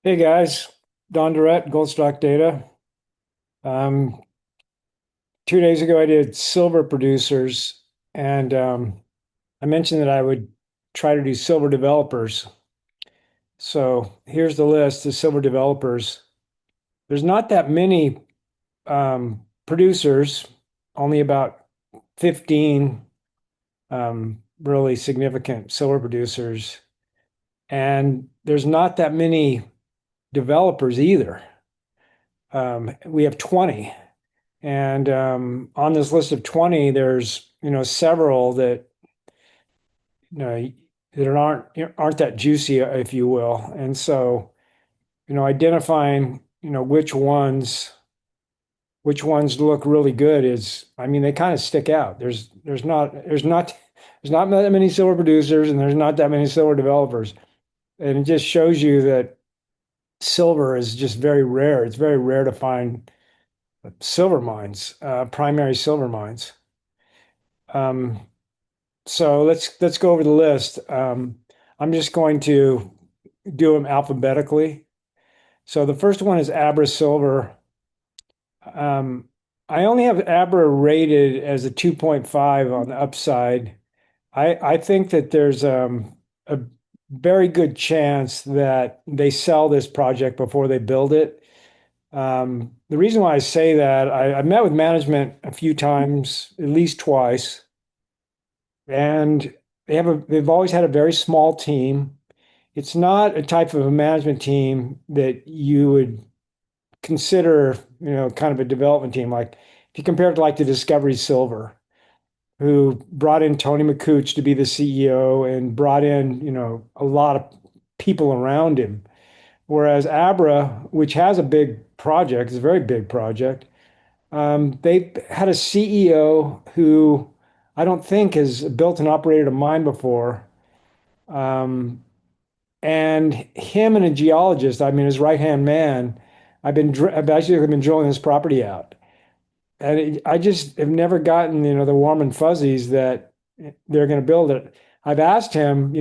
Hey guys, Don Durrett, Gold Stock Data. Um, 2 days ago, I did silver producers, and I mentioned that I would try to do silver developers. So here's the list of silver developers. There's not that many producers, only about 15 really significant silver producers, and there's not that many developers either. We have 20. And on this list of 20, there's, several that, you know, that aren't that juicy, if you will. And so, identifying, which ones look really good is, I mean, they kind of stick out. There's not that many silver producers and there's not that many silver developers. And it just shows you that silver is just very rare. It's very rare to find silver mines, primary silver mines. Um, So let's go over the list. I'm just going to do them alphabetically. So the first one is Abra Silver. Um, I only have Abra rated as a 2.5 on the upside. I think that there's a very good chance that they sell this project before they build it. The reason why I say that, I met with management a few times, at least twice, and they've always had a very small team. It's not a type of a management team that you would consider, kind of a development team. Like if you compare it to like the Discovery Silver, who brought in Tony McCooch to be the CEO and brought in, a lot of people around him. Whereas Abra, which has a big project, it's a very big project, they had a CEO who I don't think has built and operated a mine before. Um, and him and a geologist, I mean, his right-hand man, I've actually been drilling this property out. And I just have never gotten, the warm and fuzzies that they're going to build it. I've asked him,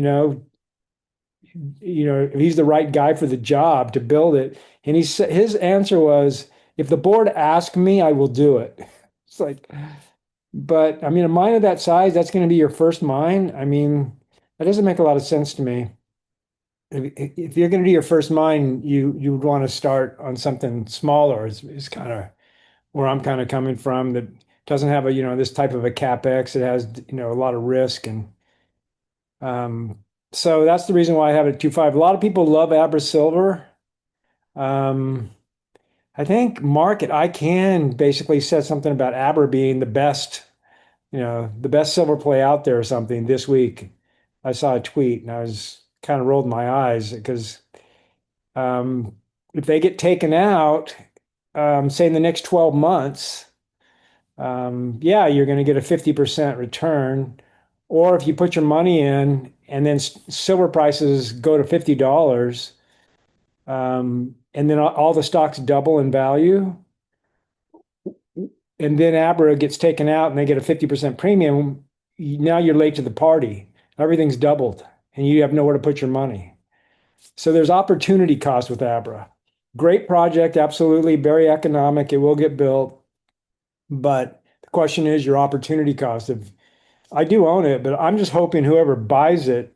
if he's the right guy for the job to build it. And his answer was, if the board asks me, I will do it. It's like, but I mean, a mine of that size, that's going to be your first mine. I mean, that doesn't make a lot of sense to me. If you're going to do your first mine, you would want to start on something smaller. Is kind of where I'm kind of coming from. That doesn't have a this type of a capex. It has a lot of risk, and um, so that's the reason why I have it 2.5. A lot of people love Abra Silver. Um, I think Market ICANN basically said something about Abra being the best silver play out there or something this week. I saw a tweet and I was kind of rolled my eyes because um, if they get taken out, say in the next 12 months, yeah, you're going to get a 50% return. Or if you put your money in and then silver prices go to $50, and then all the stocks double in value, and then Abra gets taken out and they get a 50% premium, now you're late to the party. Everything's doubled and you have nowhere to put your money. So there's opportunity cost with Abra. Great project, absolutely, very economic. It will get built, but the question is your opportunity cost. If I do own it, but I'm just hoping whoever buys it,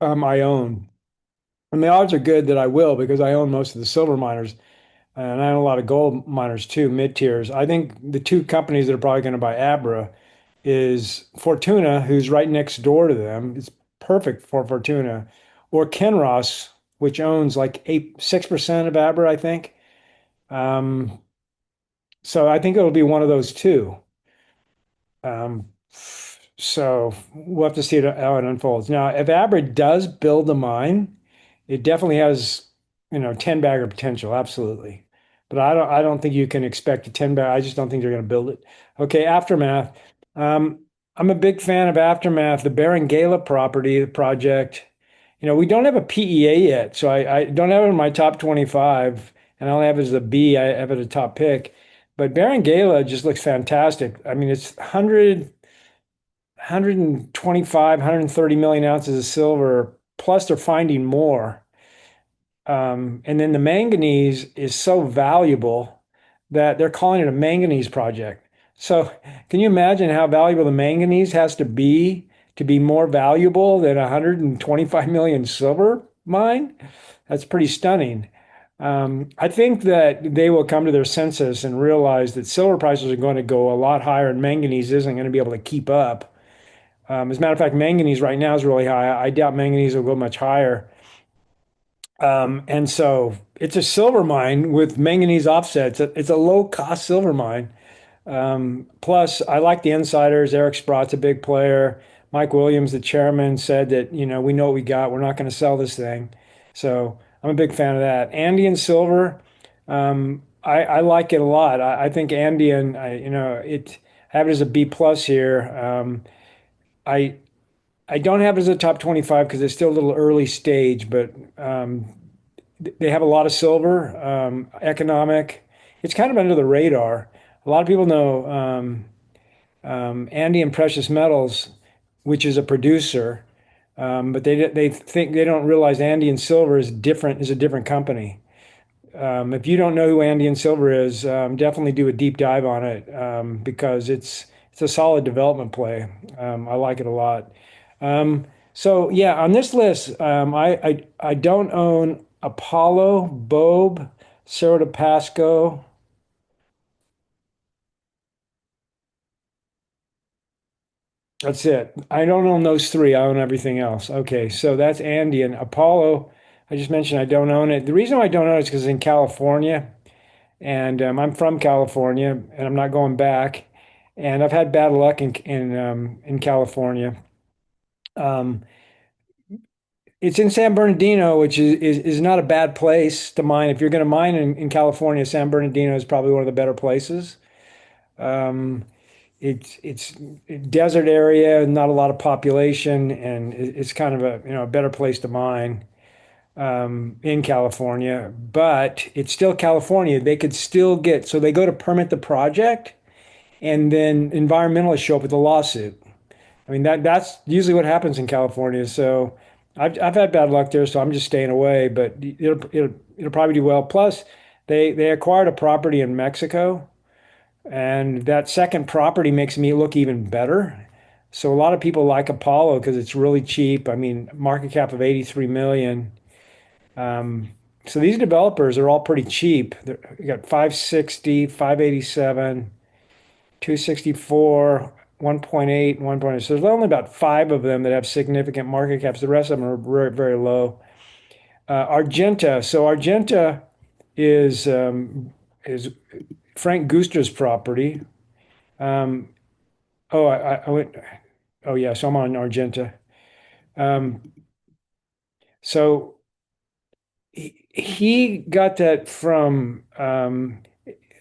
I own. And the odds are good that I will because I own most of the silver miners and I own a lot of gold miners too, mid tiers. I think the two companies that are probably going to buy Abra is Fortuna, who's right next door to them. It's perfect for Fortuna, or Kinross, which owns like 6% of Abra, I think. Um, so I think it'll be one of those two. Um, so we'll have to see how it unfolds. Now, if Abra does build a mine, it definitely has, 10 bagger potential, absolutely. But I don't think you can expect a 10 bag. I just don't think they're going to build it. Okay, Aftermath. Um, I'm a big fan of Aftermath, the Barangala property, the project. We don't have a PEA yet, so I don't have it in my top 25, and I only have it as a B. I have it a top pick. But Barangala just looks fantastic. I mean, it's 125, 130 million ounces of silver, plus they're finding more. And then the manganese is so valuable that they're calling it a manganese project. So can you imagine how valuable the manganese has to be more valuable than 125 million silver mine? That's pretty stunning. I think that they will come to their senses and realize that silver prices are going to go a lot higher and manganese isn't going to be able to keep up. As a matter of fact, manganese right now is really high. I doubt manganese will go much higher. And so it's a silver mine with manganese offsets. It's a low cost silver mine. Plus, I like the insiders. Eric Sprott's a big player. Mike Williams, the chairman, said that, we know what we got. We're not going to sell this thing. So I'm a big fan of that. Andean Silver, I like it a lot. I think Andean, I have it as a B plus here. I I don't have it as a top 25 because it's still a little early stage, but they have a lot of silver, economic. It's kind of under the radar. A lot of people know Andean Precious Metals, which is a producer, but they think they don't realize Andean Silver is a different company. If you don't know who Andean Silver is, definitely do a deep dive on it because it's a solid development play. I like it a lot. Um, so yeah, on this list, I don't own Apollo, Bobe, Cerro de Pasco. That's it. I don't own those three. I own everything else. Okay, so that's Andean. Apollo, I just mentioned I don't own it. The reason why I don't own it is because it's in California. And I'm from California, and I'm not going back. And I've had bad luck in California. Um, it's in San Bernardino, which is not a bad place to mine. If you're going to mine in California, San Bernardino is probably one of the better places. Um, it's a desert area, not a lot of population, and it's kind of a better place to mine in California. But it's still California. They could still get so they go to permit the project and then environmentalists show up with a lawsuit. I mean that's usually what happens in California. So I've had bad luck there, so I'm just staying away. But it'll probably do well. Plus, they acquired a property in Mexico, and that second property makes me look even better. So a lot of people like Apollo because it's really cheap. I mean, market cap of 83 million. Um, so these developers are all pretty cheap. You got 560, 587. 264, 1.8, 1.8. So there's only about five of them that have significant market caps. The rest of them are very, very low. Argenta. So Argenta is Frank Guster's property. Um, I went. Oh yeah, so I'm on Argenta. Um, so he got that from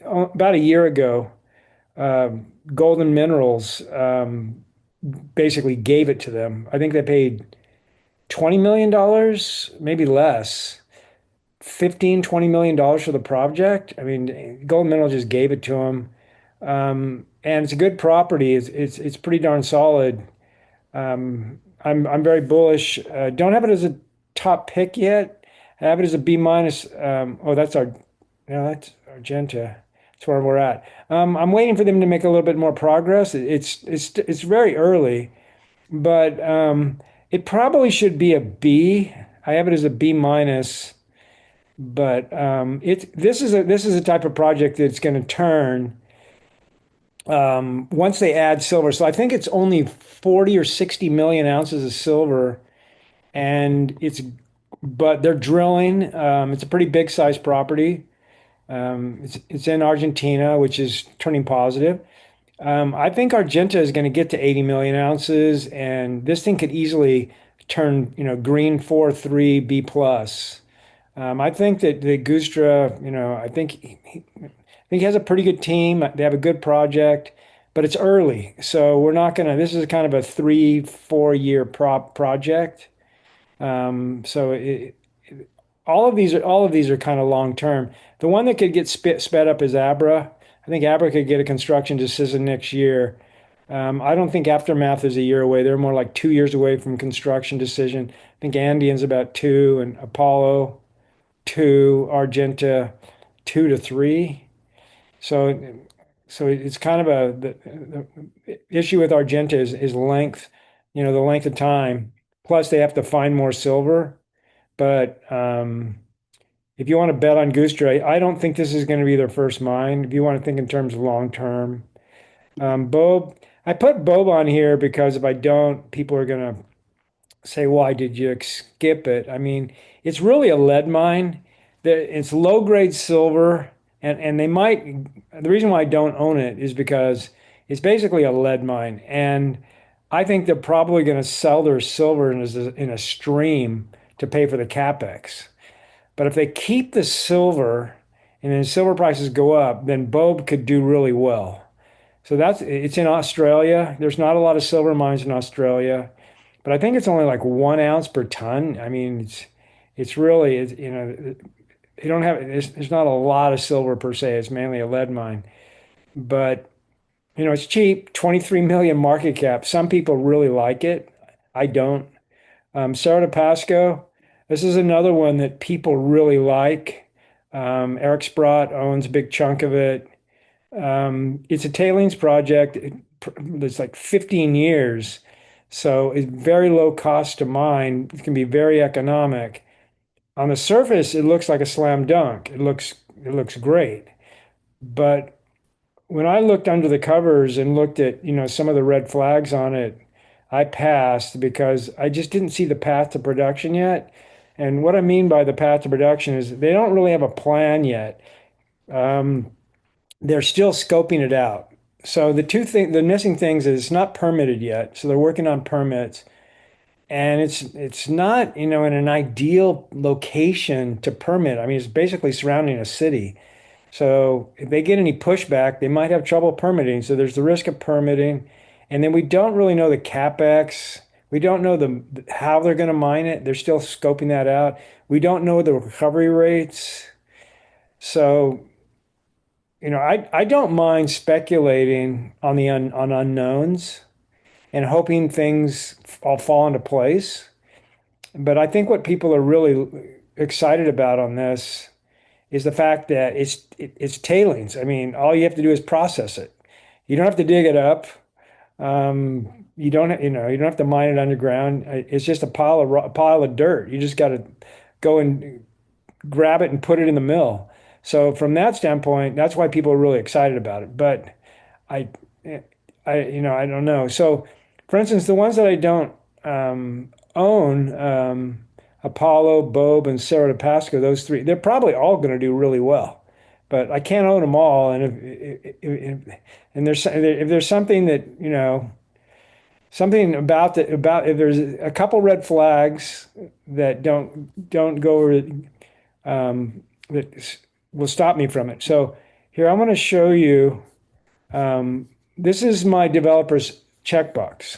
about a year ago. Golden Minerals basically gave it to them. I think they paid $20 million, maybe less, 15, $20 million for the project. I mean, Golden Minerals just gave it to them. And it's a good property. It's pretty darn solid. I'm very bullish. Don't have it as a top pick yet. I have it as a B minus. That's our no, that's Argenta. That's where we're at. I'm waiting for them to make a little bit more progress. It's very early, but it probably should be a B. I have it as a B minus, but this is a type of project that's going to turn once they add silver. So I think it's only 40 or 60 million ounces of silver, and but they're drilling. It's a pretty big size property. It's in Argentina, which is turning positive. I think Argenta is going to get to 80 million ounces, and this thing could easily turn, green 4.3 B plus. I think that the Gustra, I think he has a pretty good team. They have a good project, but it's early, so we're not gonna. This is kind of a 3, 4 year project. So all of these are kind of long term. The one that could get sped up is Abra. I think Abra could get a construction decision next year. I don't think Aftermath is a year away. They're more like 2 years away from construction decision. I think Andean's about two, and Apollo. 2, Argenta 2 to 3. So it's kind of the issue with Argenta is length, the length of time. Plus they have to find more silver. But if you want to bet on Goosetree, I don't think this is going to be their first mine. If you want to think in terms of long term, Bob, I put Bob on here because if I don't, people are going to say, why did you skip it? I mean, it's really a lead mine. It's low grade silver, and the reason why I don't own it is because it's basically a lead mine. And I think they're probably going to sell their silver in a stream to pay for the capex. But if they keep the silver and then silver prices go up, then Bob could do really well. So it's in Australia. There's not a lot of silver mines in Australia, but I think it's only like 1 ounce per ton. I mean, it's really you don't have there's not a lot of silver per se. It's mainly a lead mine, but it's cheap. 23 million market cap. Some people really like it. I don't. Cerro de Pasco. This is another one that people really like. Eric Sprott owns a big chunk of it. It's a tailings project. It's like 15 years. So it's very low cost to mine. It can be very economic. On the surface, it looks like a slam dunk. It looks great. But when I looked under the covers and looked at, some of the red flags on it, I passed because I just didn't see the path to production yet. And what I mean by the path to production is they don't really have a plan yet. Um, they're still scoping it out. So the missing things is it's not permitted yet. So they're working on permits, and it's not, in an ideal location to permit. I mean, it's basically surrounding a city. So if they get any pushback, they might have trouble permitting. So there's the risk of permitting, and then we don't really know the capex. We don't know how they're going to mine it. They're still scoping that out. We don't know the recovery rates. So I don't mind speculating on on unknowns and hoping things all fall into place. But I think what people are really excited about on this is the fact that it's tailings. I mean, all you have to do is process it. You don't have to dig it up. You don't have to mine it underground. It's just a pile of dirt. You just got to go and grab it and put it in the mill. So from that standpoint, that's why people are really excited about it. But I, I don't know. So, for instance, the ones that I don't own, Apollo, Bob, and Cerro de Pasco, those three, they're probably all going to do really well. But I can't own them all. And if there's something that something about if there's a couple red flags that don't go over that will stop me from it. So here I'm going to show you. This is my developer's checkbox,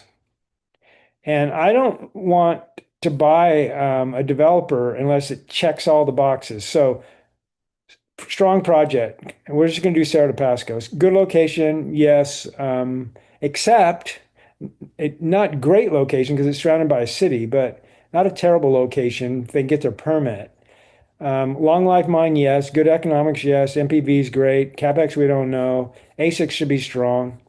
and I don't want to buy a developer unless it checks all the boxes. So strong project, and we're just going to do Cerro de Pasco. Good location, yes, except not great location because it's surrounded by a city, but not a terrible location if they get their permit. Long life mine, yes. Good economics, yes. NPV is great. CapEx, we don't know. ASIC should be strong.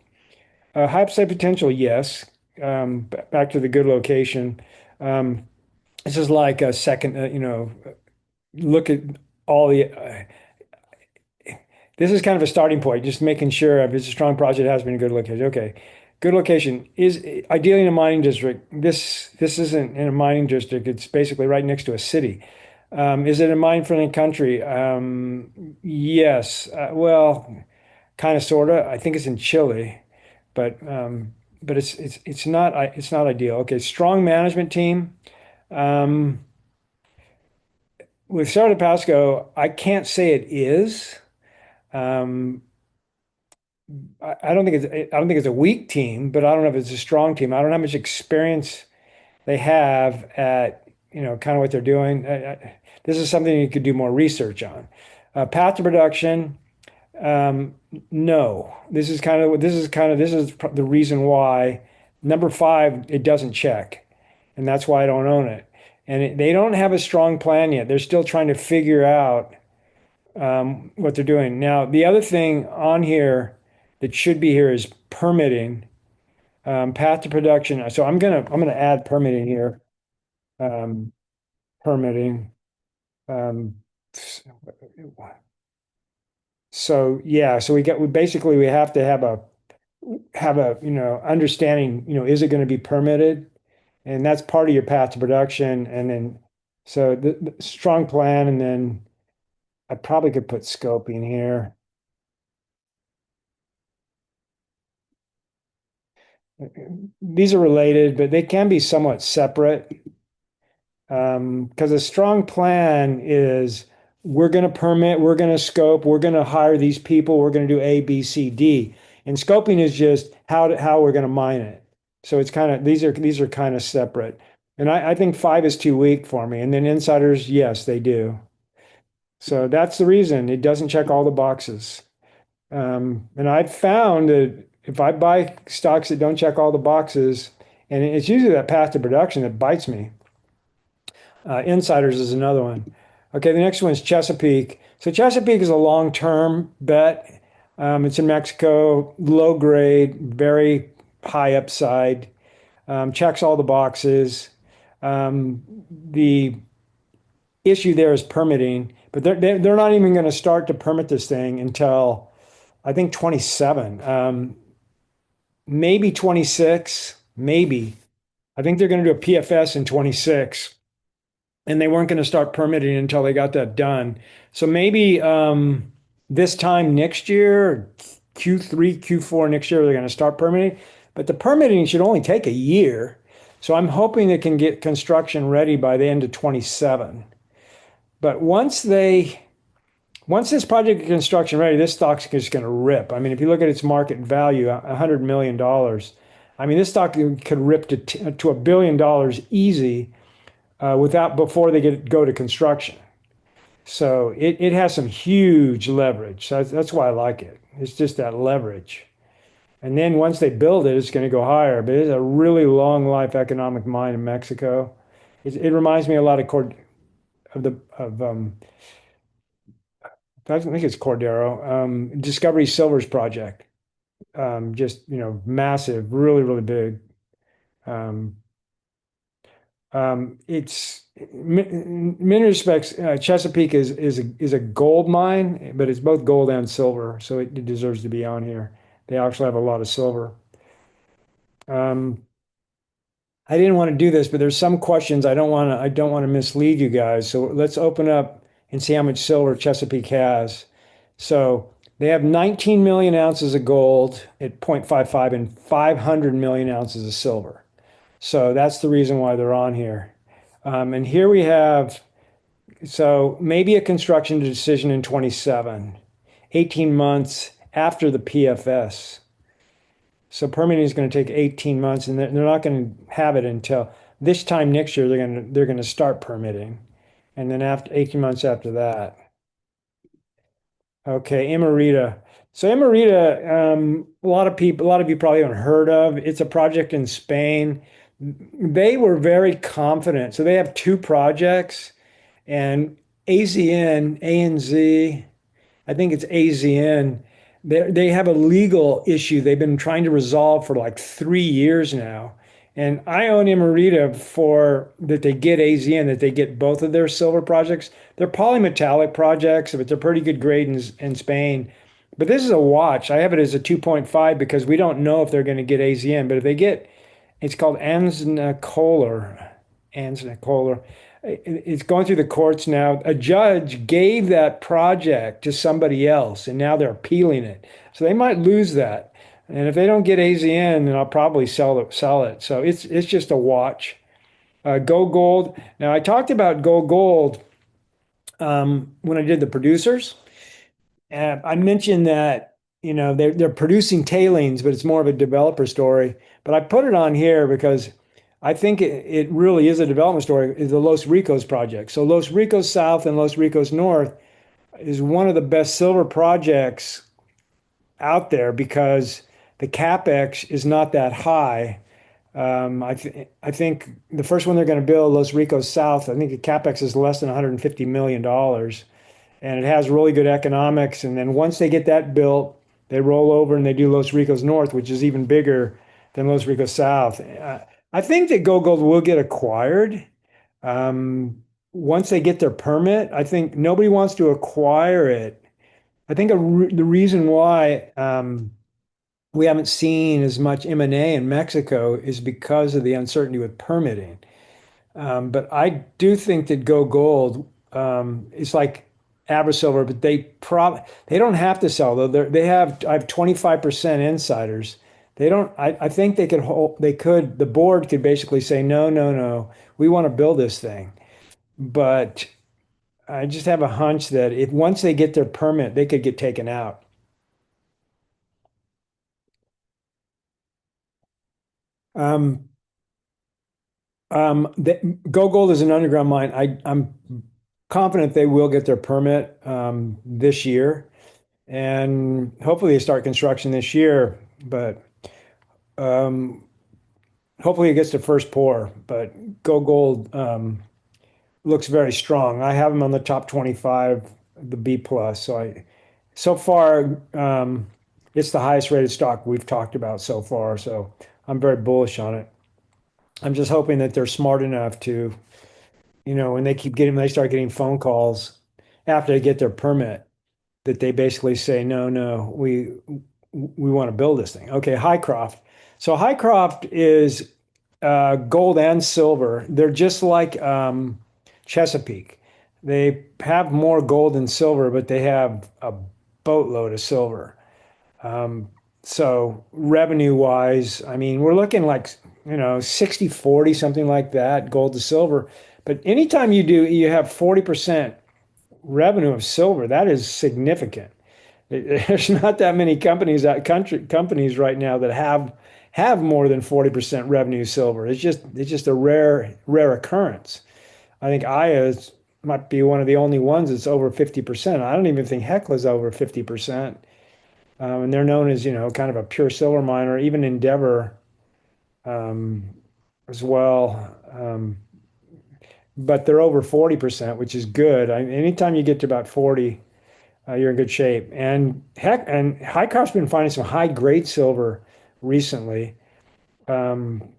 High upside potential, yes. Back to the good location. Um, this is like a second, look at all this is kind of a starting point, just making sure if it's a strong project, it has been a good location. Okay. Good location is ideally in a mining district. This isn't in a mining district. It's basically right next to a city. Is it a mine-friendly country? Yes. Well, kind of, sort of. I think it's in Chile, but it's not ideal. Okay, strong management team. Um, with Cerro de Pasco, I can't say it is. Um, I don't think it's a weak team, but I don't know if it's a strong team. I don't know how much experience they have at kind of what they're doing. This is something you could do more research on. Path to production. No, this is the reason why number 5 it doesn't check, and that's why I don't own it. and they don't have a strong plan yet. They're still trying to figure out what they're doing. Now, the other thing on here that should be here is permitting, path to production. So I'm gonna add permitting here. Um, permitting. Um, so yeah, so we basically we have to have a understanding, is it going to be permitted? And that's part of your path to production. And then so the strong plan, and then I probably could put scoping here. These are related, but they can be somewhat separate. Because a strong plan is we're going to permit, we're going to scope, we're going to hire these people, we're going to do A, B, C, D. And scoping is just how we're going to mine it. So it's kind of these are kind of separate. And I think five is too weak for me. And then insiders, yes, they do. So that's the reason it doesn't check all the boxes. And I've found that if I buy stocks that don't check all the boxes, and it's usually that path to production that bites me. Insiders is another one. Okay, the next one is Chesapeake. So Chesapeake is a long-term bet. It's in Mexico, low grade, very high upside, checks all the boxes. The issue there is permitting, but they're not even going to start to permit this thing until I think 27, maybe 26, maybe. I think they're going to do a PFS in 26. And they weren't going to start permitting until they got that done. So maybe this time next year, Q3, Q4 next year, they're going to start permitting. But the permitting should only take a year. So I'm hoping they can get construction ready by the end of 27. But once this project is construction ready, this stock's just going to rip. I mean, if you look at its market value, $100 million. I mean, this stock could rip to $1 billion easy without before they go to construction. So it has some huge leverage. So that's why I like it. It's just that leverage. And then once they build it, it's going to go higher. But it's a really long life economic mine in Mexico. It reminds me a lot of I think it's Cordero, Discovery Silver's project. Just massive, really really big. Um, it's many respects, Chesapeake is a gold mine, but it's both gold and silver, so it deserves to be on here. They actually have a lot of silver. Um, I didn't want to do this, but there's some questions I don't want to mislead you guys. So let's open up and see how much silver Chesapeake has. So they have 19 million ounces of gold at 0.55 and 500 million ounces of silver. So that's the reason why they're on here. And here we have, so maybe a construction decision in 27, 18 months after the PFS. So permitting is going to take 18 months, and they're not going to have it until this time next year. They're going to start permitting, and then after 18 months after that. Okay, Emerita. So Emerita, a lot of you probably haven't heard of. It's a project in Spain. They were very confident. So they have two projects, and AZN, ANZ, I think it's AZN. They have a legal issue they've been trying to resolve for like 3 years now. And I own Emerita for that they get AZN, that they get both of their silver projects. They're polymetallic projects, but they're pretty good grade in Spain. But this is a watch. I have it as a 2.5 because we don't know if they're going to get AZN. But if they get, it's called Ansna Kohler. It's going through the courts now. A judge gave that project to somebody else, and now they're appealing it. So they might lose that. And if they don't get AZN, then I'll probably sell it. So it's just a watch. Go Gold. Now I talked about Go Gold when I did the producers. I mentioned that they're producing tailings, but it's more of a developer story. But I put it on here because I think it really is a development story. Is the Los Ricos project. So Los Ricos South and Los Ricos North is one of the best silver projects out there because the capex is not that high. I think the first one they're going to build, Los Ricos South, I think the capex is less than $150 million dollars, and it has really good economics. And then once they get that built, they roll over and they do Los Ricos North, which is even bigger than Los Ricos South. I think that Go Gold will get acquired. Um, Once they get their permit, I think nobody wants to acquire it. I think the reason why we haven't seen as much M&A in Mexico is because of the uncertainty with permitting. But I do think that Go Gold is like AbraSilver, but they don't have to sell though. They have I have 25% insiders. They don't. I think they could hold. They could. The board could basically say no, no, no. We want to build this thing. But I just have a hunch that if once they get their permit, they could get taken out. Um, Go Gold is an underground mine. I'm confident they will get their permit this year, and hopefully they start construction this year. But um, hopefully it gets to first pour. But Go Gold looks very strong. I have them on the top 25, the B plus. So far, it's the highest rated stock we've talked about so far. So I'm very bullish on it. I'm just hoping that they're smart enough to, when they start getting phone calls after they get their permit, that they basically say, no, no, we want to build this thing. Okay, Hycroft. So Hycroft is gold and silver. They're just like Chesapeake. They have more gold and silver, but they have a boatload of silver. Um, so revenue wise, I mean, we're looking like, 60-40, something like that, gold to silver. But anytime you have 40% revenue of silver, that is significant. There's not that many companies right now that have more than 40% revenue silver. It's just a rare occurrence. I think Aya might be one of the only ones that's over 50%. I don't even think Hecla's over 50%. And they're known as, kind of a pure silver miner, even Endeavor um, as well. But they're over 40%, which is good. Anytime you get to about 40, you're in good shape. And Hycroft's been finding some high grade silver recently. Um,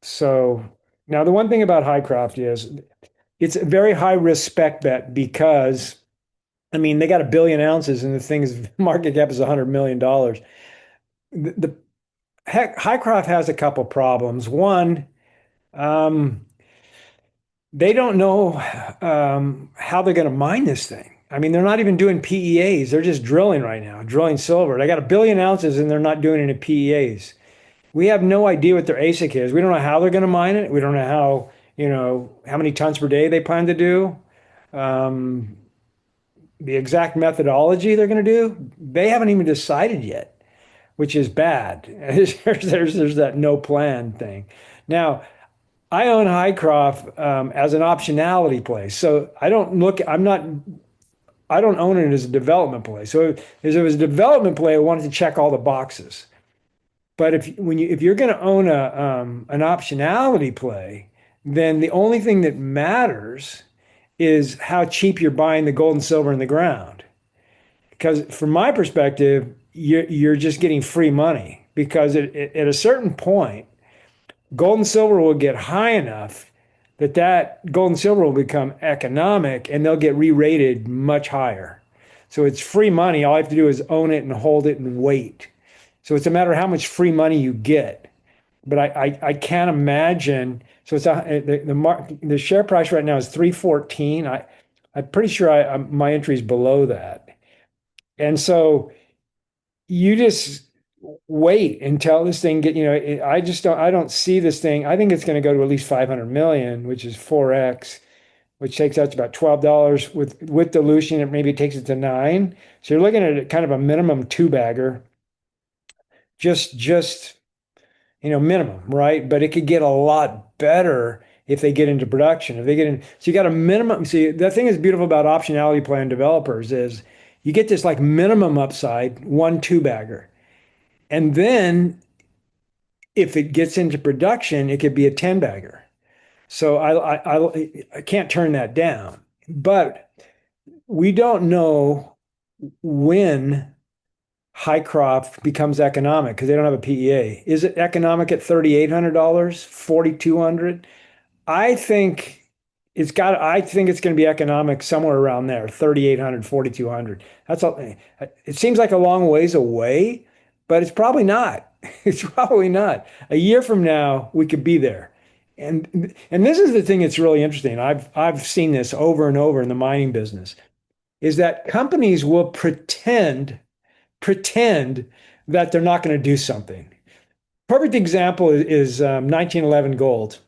so now the one thing about Hycroft is it's a very high risk spec bet because I mean they got 1 billion ounces and the thing's market cap is $100 million. The Hycroft has a couple problems. One, um, they don't know how they're going to mine this thing. I mean, they're not even doing PEAs. They're just drilling right now, drilling silver. They got 1 billion ounces and they're not doing any PEAs. We have no idea what their ASIC is. We don't know how they're going to mine it. We don't know how many tons per day they plan to do. Um, the exact methodology they're going to do, they haven't even decided yet, which is bad. There's that no plan thing. Now, I own Hycroft as an optionality play. So I don't own it as a development play. So if it was a development play, I wanted to check all the boxes. But if you're going to own an optionality play, then the only thing that matters is how cheap you're buying the gold and silver in the ground. Because from my perspective, you're just getting free money because at a certain point, gold and silver will get high enough that gold and silver will become economic and they'll get re-rated much higher. So it's free money. All I have to do is own it and hold it and wait. So it's a matter of how much free money you get. But I can't imagine. So the share price right now is 314. I'm pretty sure my entry is below that. And so you just wait until this thing I don't see this thing. I think it's going to go to at least 500 million, which is 4x, which takes out to about $12 with dilution. It maybe takes it to 9. So you're looking at kind of a minimum two bagger, just minimum, right? But it could get a lot better if they get into production. If they get in, so you got a minimum. See, the thing that's beautiful about optionality plan developers is you get this like minimum upside, one two bagger. And then if it gets into production, it could be a 10 bagger. So I can't turn that down. But we don't know when Hycroft becomes economic because they don't have a PEA. Is it economic at $3,800, 4,200? I think I think it's going to be economic somewhere around there, 3,800, 4,200. That's all. It seems like a long ways away, but it's probably not. It's probably not. A year from now, we could be there. And this is the thing that's really interesting. I've seen this over and over in the mining business, is that companies will pretend that they're not going to do something. Perfect example is 1911 gold.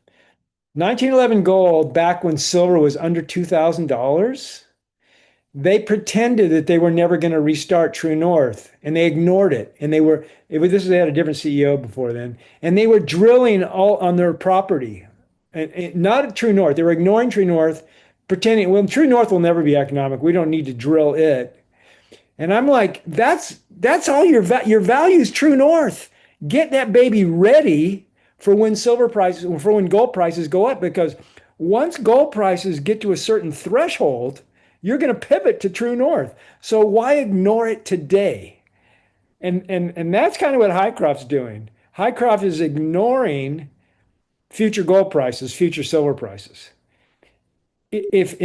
1911 gold, back when silver was under $2,000, they pretended that they were never going to restart True North and they ignored it. And they had a different CEO before then, and they were drilling all on their property and not at True North. They were ignoring True North, pretending, well, True North will never be economic. We don't need to drill it. And I'm like, that's all your value is True North. Get that baby ready for when gold prices go up, because once gold prices get to a certain threshold, you're going to pivot to True North. So why ignore it today? And that's kind of what Hycroft's doing. Hycroft is ignoring future gold prices, future silver prices. If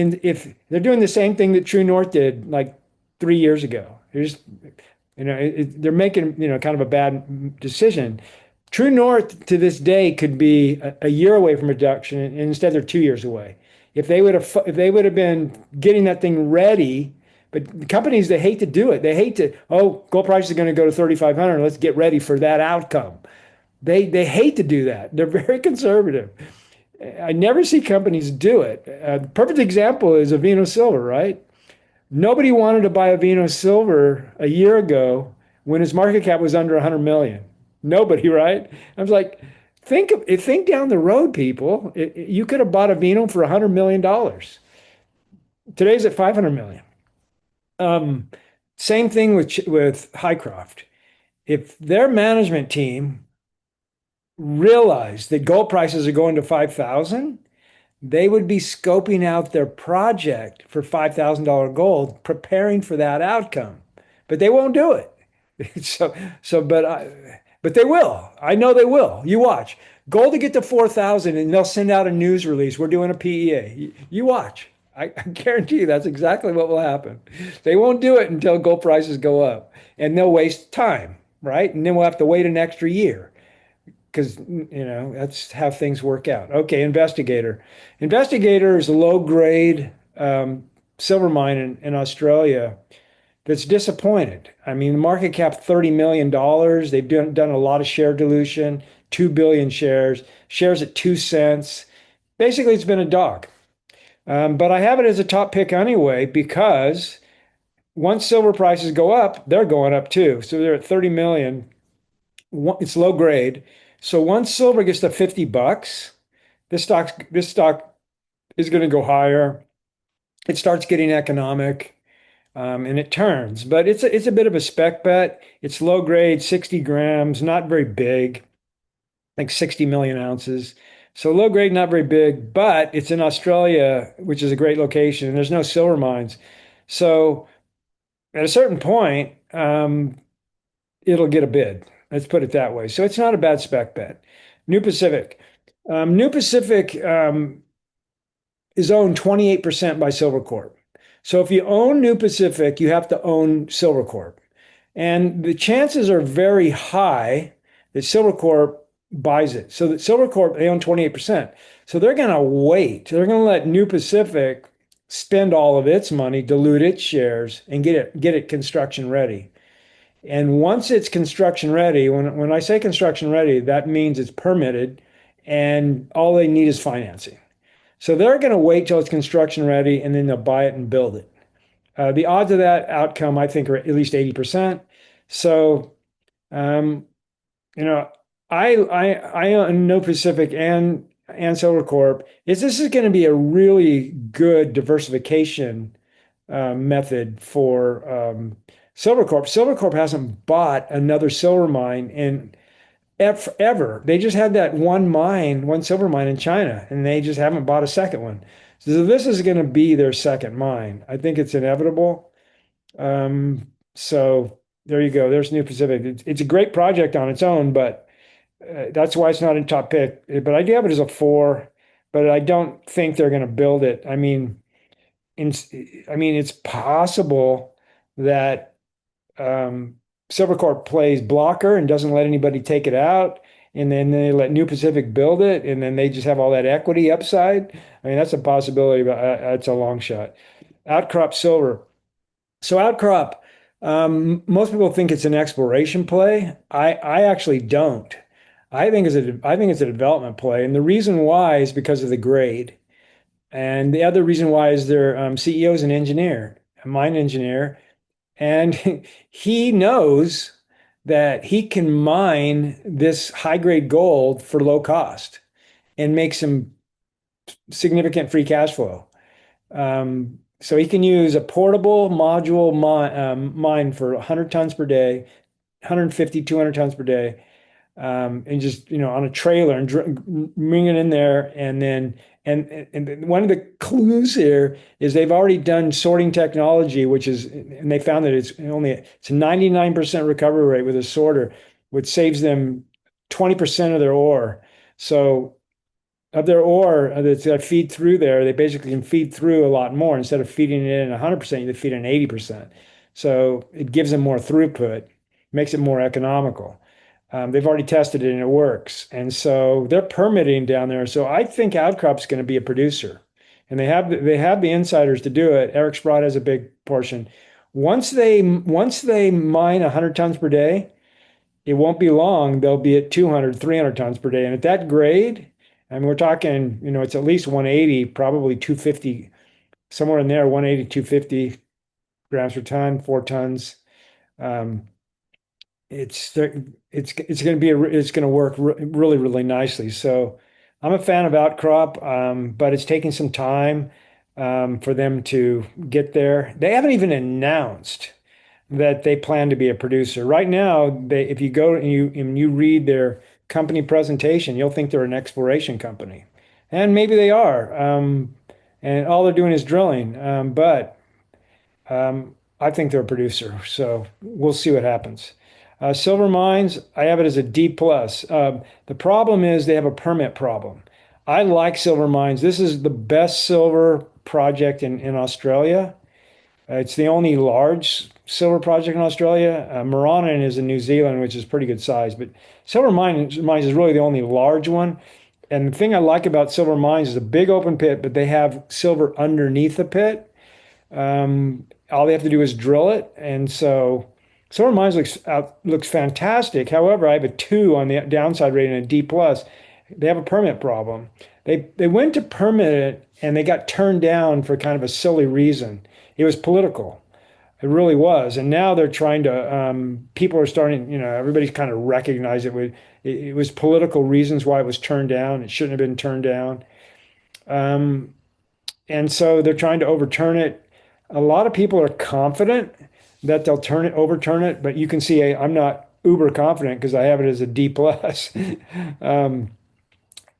they're doing the same thing that True North did like 3 years ago, they're making kind of a bad decision. True North to this day could be a year away from reduction, and instead they're 2 years away. If they would have been getting that thing ready, but the companies, they hate to do it. They hate to, oh, gold price is going to go to 3,500. Let's get ready for that outcome. They hate to do that. They're very conservative. I never see companies do it. Perfect example is Avino Silver, right? Nobody wanted to buy Avino Silver a year ago when his market cap was under 100 million. Nobody, right? I was like, think down the road, people. You could have bought Avino for $100 million. Today's at 500 million. Um, Same thing with Hycroft. If their management team realized that gold prices are going to 5,000, they would be scoping out their project for $5,000 gold, preparing for that outcome. But they won't do it. So, but they will. I know they will. You watch. Gold to get to 4,000 and they'll send out a news release. We're doing a PEA. You watch. I guarantee you that's exactly what will happen. They won't do it until gold prices go up, and they'll waste time, right? And then we'll have to wait an extra year because that's how things work out. Okay, Investigator. Investigator is a low grade silver mine in Australia that's disappointed. I mean, the market cap $30 million. They've done a lot of share dilution, 2 billion shares at 2 cents. Basically, it's been a dog. But I have it as a top pick anyway because once silver prices go up, they're going up too. So they're at 30 million. It's low grade. So once silver gets to $50, this stock is going to go higher. It starts getting economic, and it turns. But it's a bit of a spec bet. It's low grade, 60 grams, not very big, like 60 million ounces. So low grade, not very big, but it's in Australia, which is a great location, and there's no silver mines. So at a certain point, it'll get a bid. Let's put it that way. So it's not a bad spec bet. New Pacific. New Pacific is owned 28% by Silvercorp. So if you own New Pacific, you have to own Silvercorp. And the chances are very high that Silvercorp buys it. So that Silvercorp, they own 28%. So they're going to wait. They're going to let New Pacific spend all of its money, dilute its shares, and get it construction ready. And once it's construction ready, when I say construction ready, that means it's permitted and all they need is financing. So they're going to wait till it's construction ready and then they'll buy it and build it. The odds of that outcome, I think, are at least 80%. So, um, you know, I own No Pacific and Silvercorp. This is going to be a really good diversification method for Silvercorp. Silvercorp hasn't bought another silver mine in ever. They just had that one mine, one silver mine in China, and they just haven't bought a second one. So this is going to be their second mine. I think it's inevitable. So there you go. There's New Pacific. It's a great project on its own, but that's why it's not in top pick. But I do have it as a four, but I don't think they're going to build it. In, I mean, it's possible that um, Silvercorp plays blocker and doesn't let anybody take it out, and then they let New Pacific build it, and then they just have all that equity upside. I mean, that's a possibility, but it's a long shot. Outcrop Silver. So Outcrop, most people think it's an exploration play. I actually don't. I think it's a development play, and the reason why is because of the grade. And the other reason why is their CEO is an engineer, a mine engineer, and he knows that he can mine this high grade gold for low cost and make some significant free cash flow. So he can use a portable module mine for 100 tons per day, 150, 200 tons per day, and just on a trailer and bring it in there, and then and one of the clues here is they've already done sorting technology, which is and they found that it's a 99% recovery rate with a sorter, which saves them 20% of their ore. So of their ore that feed through there, they basically can feed through a lot more. Instead of feeding it in 100%, they feed in 80%. So it gives them more throughput, makes it more economical. They've already tested it and it works. And so they're permitting down there. So I think Outcrop's going to be a producer. And they have the insiders to do it. Eric Sprott has a big portion. Once they mine 100 tons per day, it won't be long. They'll be at 200, 300 tons per day. And at that grade, I mean, we're talking, it's at least 180, probably 250, somewhere in there, 180, 250 grams per ton, 4 tons. Um, it's going to it's going to work really, really nicely. So I'm a fan of Outcrop, but it's taking some time for them to get there. They haven't even announced that they plan to be a producer. Right now, if you go and you read their company presentation, you'll think they're an exploration company. And maybe they are. And all they're doing is drilling. But I think they're a producer. So we'll see what happens. Silver Mines, I have it as a D plus. The problem is they have a permit problem. I like Silver Mines. This is the best silver project in Australia. It's the only large silver project in Australia. Morannon is in New Zealand, which is pretty good size, but Mines is really the only large one. And the thing I like about Silver Mines is a big open pit, but they have silver underneath the pit. All they have to do is drill it, and so Silver Mines looks fantastic. However, I have a two on the downside rating and a D plus. They have a permit problem. They went to permit it and they got turned down for kind of a silly reason. It was political. It really was. And now they're trying to, people are starting, everybody's kind of recognized it was political reasons why it was turned down. It shouldn't have been turned down. Um, and so they're trying to overturn it. A lot of people are confident that they'll overturn it, but you can see I'm not uber confident because I have it as a D plus. um,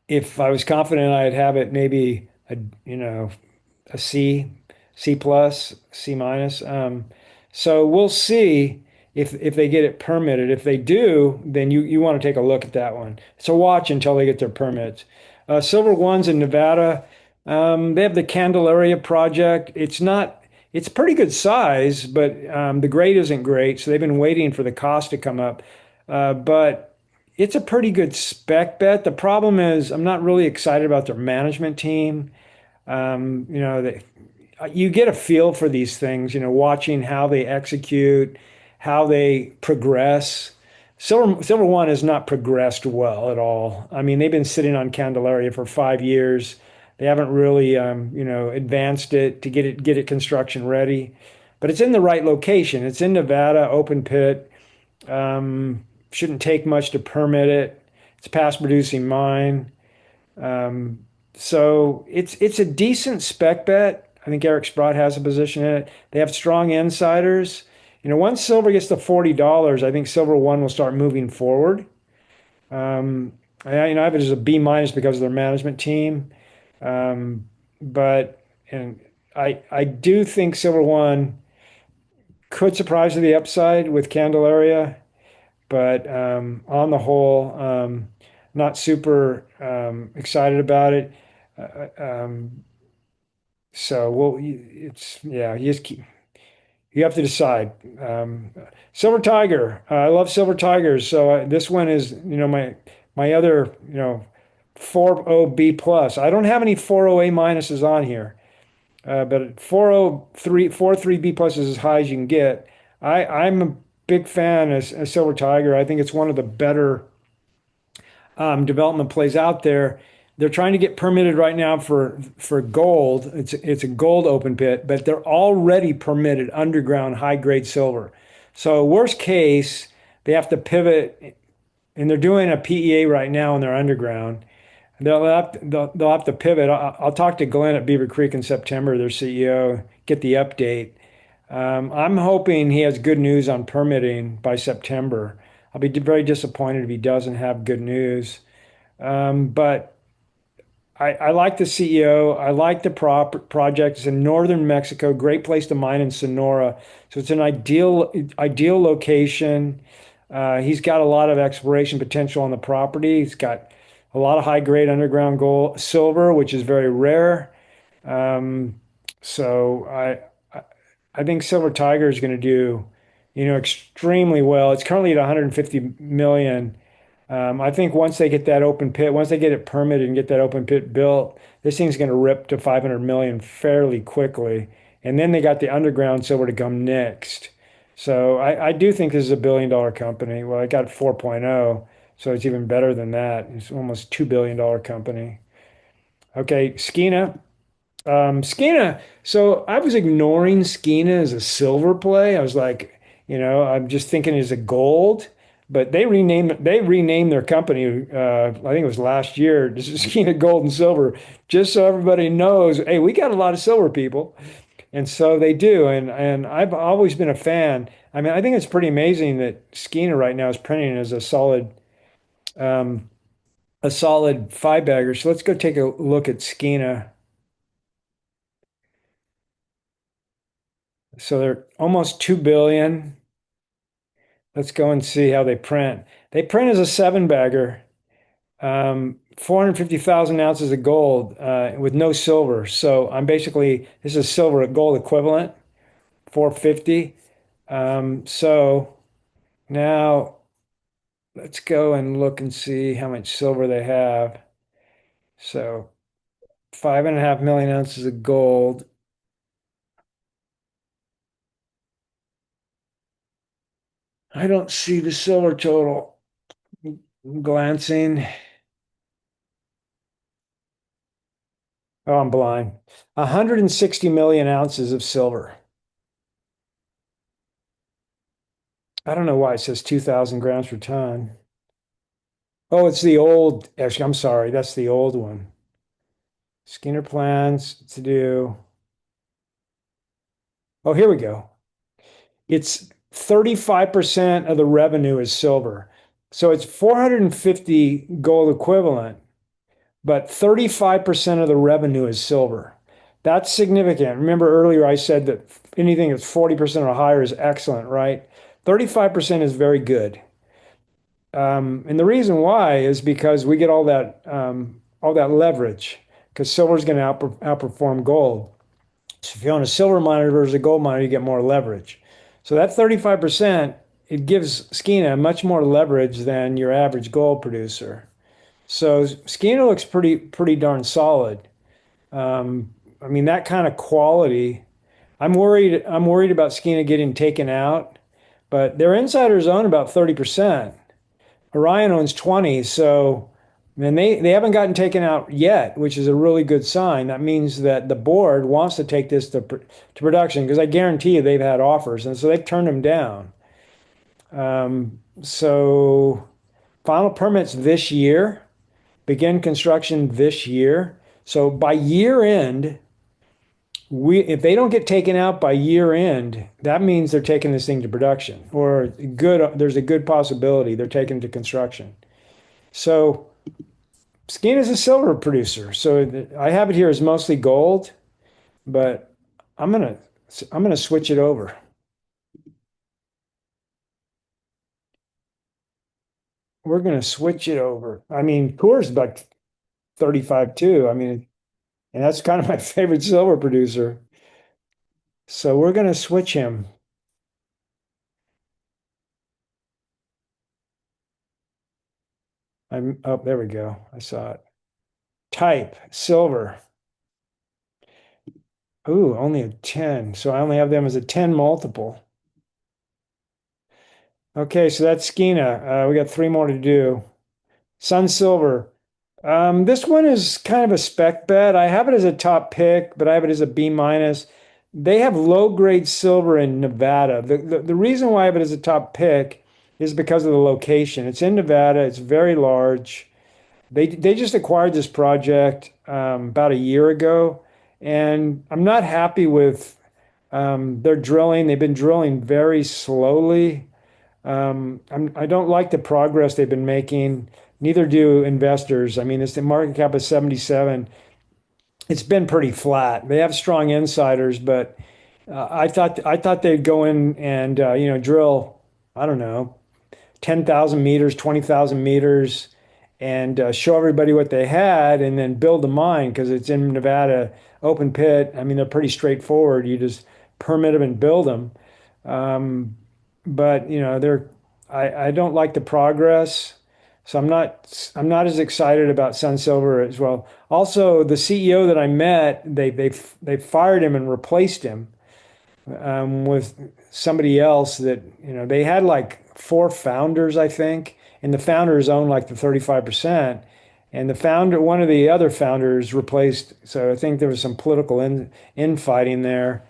if I was confident, I'd have it maybe a C, C plus, C minus. So we'll see if they get it permitted. If they do, then you want to take a look at that one. So watch until they get their permits. Silver Ones in Nevada, they have the Candelaria project. It's pretty good size, but the grade isn't great. So they've been waiting for the cost to come up. But it's a pretty good spec bet. The problem is I'm not really excited about their management team. They you get a feel for these things, watching how they execute, how they progress. Silver One has not progressed well at all. I mean, they've been sitting on Candelaria for 5 years. They haven't really, advanced it to get it construction ready. But it's in the right location. It's in Nevada, open pit. Shouldn't take much to permit it. It's a past producing mine. Um, so it's a decent spec bet. I think Eric Sprott has a position in it. They have strong insiders. Once silver gets to $40, I think Silver One will start moving forward. Um, I have it as a B minus because of their management team. Um, but and I do think Silver One could surprise to the upside with Candelaria, but on the whole, not super excited about it. So it's yeah, you just keep, you have to decide. Um, Silver Tiger, I love Silver Tigers. So this one is my other 4.0 B plus. I don't have any 4.0 A minuses on here. But 403, 4.3 B plus is as high as you can get. I'm a big fan of Silver Tiger. I think it's one of the better development plays out there. They're trying to get permitted right now for gold. It's a gold open pit, but they're already permitted underground high grade silver. So worst case, they have to pivot, and they're doing a PEA right now in their underground. They'll have to pivot. I'll talk to Glenn at Beaver Creek in September, their CEO, get the update. I'm hoping he has good news on permitting by September. I'll be very disappointed if he doesn't have good news. But I like the CEO. I like the project. It's in northern Mexico, great place to mine in Sonora. So it's an ideal location. He's got a lot of exploration potential on the property. He's got a lot of high grade underground gold, silver, which is very rare. Um, so I think Silver Tiger is going to do, extremely well. It's currently at 150 million. I think once they get that open pit, once they get it permitted and get that open pit built, this thing's going to rip to 500 million fairly quickly. And then they got the underground silver to come next. So I do think this is a $1 billion company. Well, I got 4.0, so it's even better than that. It's almost $2 billion company. Okay, Skeena. Skeena. So I was ignoring Skeena as a silver play. I was like, I'm just thinking as a gold. But they renamed their company. I think it was last year. This is Skeena Gold and Silver, just so everybody knows. Hey, we got a lot of silver people, and so they do. And I've always been a fan. I mean, I think it's pretty amazing that Skeena right now is printing as um, a solid five bagger. So let's go take a look at Skeena. So they're almost 2 billion. Let's go and see how they print. They print as a seven bagger, 450,000 ounces of gold with no silver. So this is silver gold equivalent, 450. So now let's go and look and see how much silver they have. So 5.5 million ounces of gold. I don't see the silver total. Glancing. Oh, I'm blind. 160 million ounces of silver. I don't know why it says 2,000 grams per ton. Oh, it's the old, actually, I'm sorry, that's the old one. Skinner plans to do. Oh, here we go. It's 35% of the revenue is silver. So it's 450 gold equivalent, but 35% of the revenue is silver. That's significant. Remember earlier I said that anything that's 40% or higher is excellent, right? 35% is very good. And the reason why is because we get all that leverage because silver is going to outperform gold. So if you own a silver miner versus a gold miner, you get more leverage. So that 35%, it gives Skeena much more leverage than your average gold producer. So Skeena looks pretty darn solid. I mean that kind of quality. I'm worried about Skeena getting taken out, but their insiders own about 30%. Orion owns 20, so and they haven't gotten taken out yet, which is a really good sign. That means that the board wants to take this to production because I guarantee you they've had offers, and so they've turned them down. So final permits this year, begin construction this year. So by year end, we if they don't get taken out by year end, that means they're taking this thing to production, or there's a good possibility they're taking it to construction. So Skeena is a silver producer. So I have it here as mostly gold, but I'm gonna I'm gonna switch it over. We're gonna switch it over. I mean, Coors is like 35 too. I mean, and that's kind of my favorite silver producer. So we're gonna switch him. I'm oh, there we go. I saw it. Type silver. Ooh, only a 10. So I only have them as a 10 multiple. Okay, so that's Skeena. We got three more to do. Sun Silver. This one is kind of a spec bet. I have it as a top pick, but I have it as a B minus. They have low grade silver in Nevada. The reason why I have it as a top pick is because of the location. It's in Nevada. It's very large. They just acquired this project about a year ago, and I'm not happy with their drilling. They've been drilling very slowly. I don't like the progress they've been making. Neither do investors. I mean, it's the market cap of 77. It's been pretty flat. They have strong insiders, but I thought they'd go in and drill. I don't know, 10,000 meters, 20,000 meters, and show everybody what they had, and then build the mine because it's in Nevada, open pit. I mean, they're pretty straightforward. You just permit them and build them. Um, but I don't like the progress, so I'm not as excited about Sun Silver as well. Also, the CEO that I met, they fired him and replaced him with somebody else that, they had like four founders, I think, and the founders own like the 35%. And one of the other founders replaced. So I think there was some political infighting there.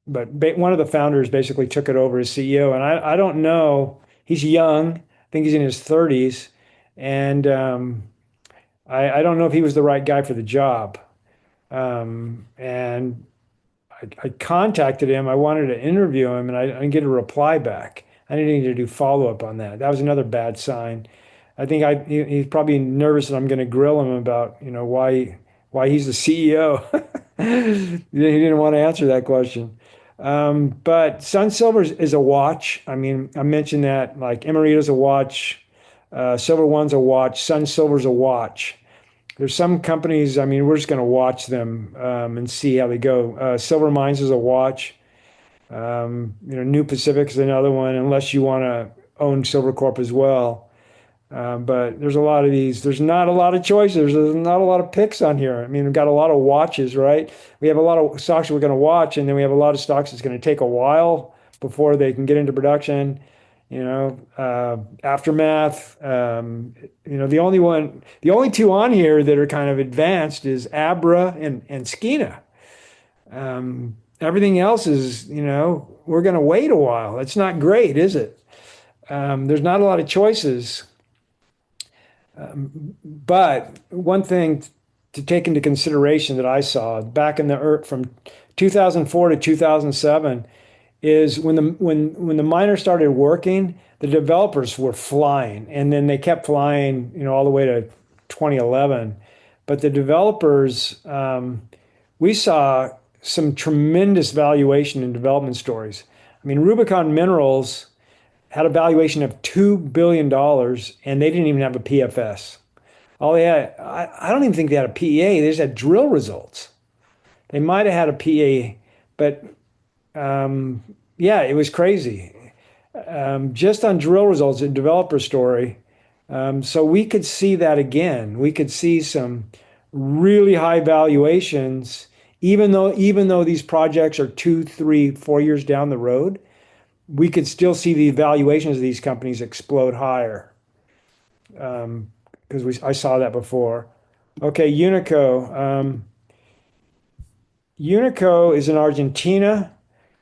But one of the founders basically took it over as CEO. And I don't know. He's young. I think he's in his 30s. And I don't know if he was the right guy for the job. And I contacted him. I wanted to interview him, and I didn't get a reply back. I didn't need to do follow up on that. That was another bad sign. I think he's probably nervous that I'm going to grill him about why he's the CEO. He didn't want to answer that question. But Sun Silver is a watch. I mean, I mentioned that like Emerita's a watch, Silver One's a watch, Sun Silver's a watch. There's some companies, I mean, we're just going to watch them and see how they go. Silver Mines is a watch. New Pacific is another one, unless you want to own Silvercorp as well. But there's a lot of these. There's not a lot of choices. There's not a lot of picks on here. I mean, we've got a lot of watches, right? We have a lot of stocks we're going to watch, and then we have a lot of stocks that's going to take a while before they can get into production. Aftermath. The only two on here that are kind of advanced is Abra and Skeena. Everything else is, we're going to wait a while. It's not great, is it? There's not a lot of choices. But one thing to take into consideration that I saw back in from 2004 to 2007 is when the miners started working, the developers were flying, and then they kept flying, all the way to 2011. But the developers, we saw some tremendous valuation in development stories. I mean, Rubicon Minerals had a valuation of $2 billion, and they didn't even have a PFS. All they had, I don't even think they had a PEA. They just had drill results. They might have had a PEA, but yeah, it was crazy. Just on drill results and developer story. So we could see that again. We could see some really high valuations, even though these projects are 2, 3, 4 years down the road. We could still see the valuations of these companies explode higher because I saw that before. Okay, Unico. Unico is in Argentina.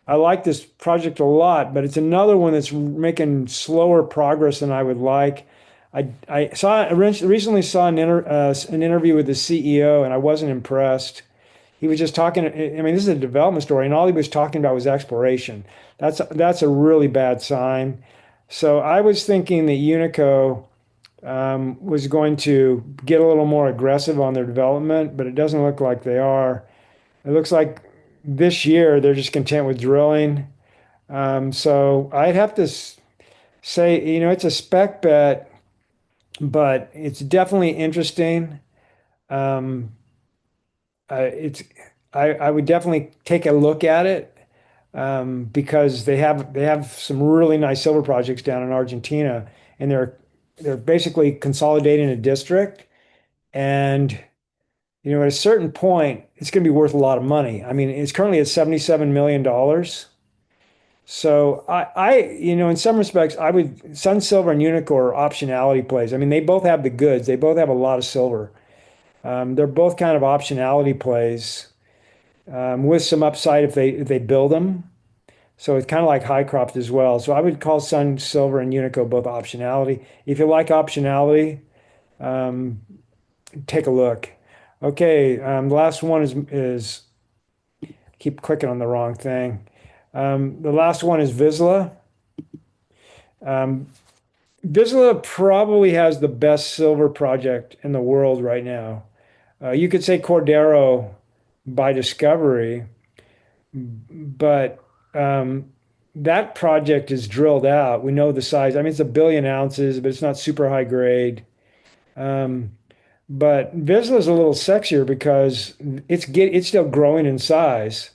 I like this project a lot, but it's another one that's making slower progress than I would like. I recently saw an interview with the CEO, and I wasn't impressed. He was just talking. I mean, this is a development story, and all he was talking about was exploration. That's a really bad sign. So I was thinking that Unico was going to get a little more aggressive on their development, but it doesn't look like they are. It looks like this year they're just content with drilling. So I'd have to say, it's a spec bet, but it's definitely interesting. Um, it's I would definitely take a look at it, because they have some really nice silver projects down in Argentina, and they're basically consolidating a district. And at a certain point, it's going to be worth a lot of money. I mean, it's currently at $77 million. So in some respects, I would Sun Silver and Unicor are optionality plays. I mean, they both have the goods. They both have a lot of silver. They're both kind of optionality plays, with some upside if they build them. So it's kind of like Hycroft as well. So I would call Sun Silver and Unico both optionality. If you like optionality, um, take a look. Okay, the last one is keep clicking on the wrong thing. The last one is Vizsla. Um, Vizsla probably has the best silver project in the world right now. You could say Cordero by Discovery, but that project is drilled out. We know the size. I mean, it's 1 billion ounces, but it's not super high grade. Um, but Vizsla is a little sexier because it's still growing in size.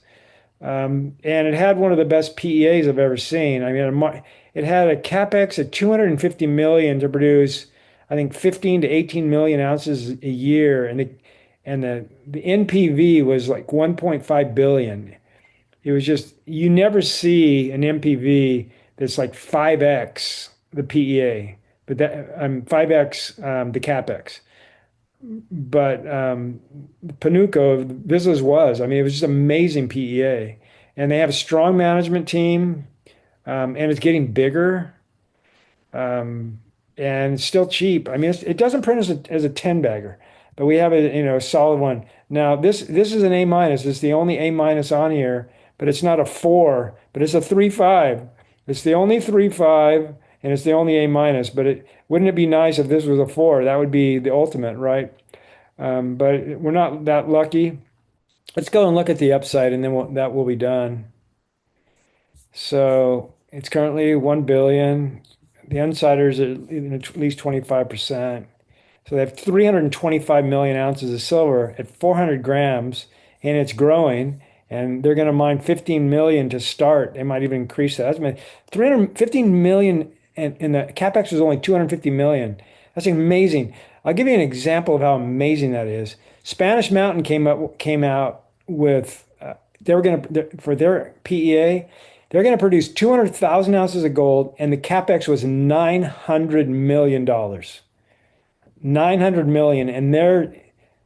And it had one of the best PEAs I've ever seen. I mean, it had a capex of 250 million to produce, I think, 15 to 18 million ounces a year, and the NPV was like 1.5 billion. It was just you never see an NPV that's like 5x the PEA, but that 5x the capex. But Panuco, Vizslas was. I mean, it was just amazing PEA. And they have a strong management team, and it's getting bigger, um, and it's still cheap. I mean, it doesn't print as a 10 bagger, but we have a solid one. Now, this is an A minus. It's the only A minus on here, but it's not a 4, but it's a 3.5. It's the only 3.5, and it's the only A minus. But wouldn't it be nice if this was a 4? That would be the ultimate, right? But we're not that lucky. Let's go and look at the upside, and then that will be done. So it's currently 1 billion. The insiders are at least 25%. So they have 325 million ounces of silver at 400 grams, and it's growing. And they're going to mine 15 million to start. They might even increase that. That's 315 million, and the capex was only 250 million. That's amazing. I'll give you an example of how amazing that is. Spanish Mountain came out with they were going to for their PEA. They're going to produce 200,000 ounces of gold, and the capex was $900 million. 900 million, and their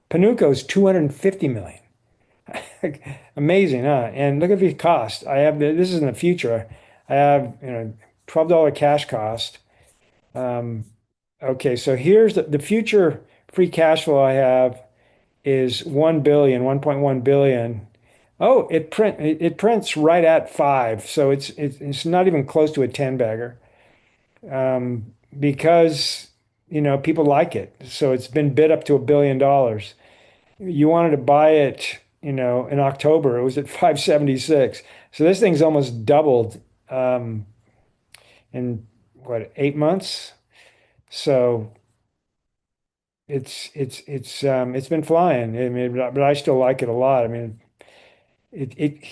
Panuco's 250 million. Amazing, huh? And look at the cost. This is in the future. I have, $12 cash cost. Um, okay, so here's the future free cash flow I have is 1 billion, 1.1 billion. Oh, it prints right at 5. So it's not even close to a 10 bagger. Because people like it. So it's been bid up to $1 billion. You wanted to buy it, in October. It was at 576. So this thing's almost doubled, in what, 8 months? So it's been flying. I mean, but I still like it a lot. I mean, it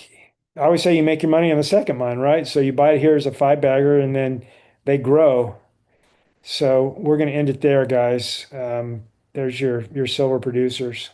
I always say you make your money on the second mine, right? So you buy it here as a 5 bagger, and then they grow. So we're going to end it there, guys. There's your silver producers.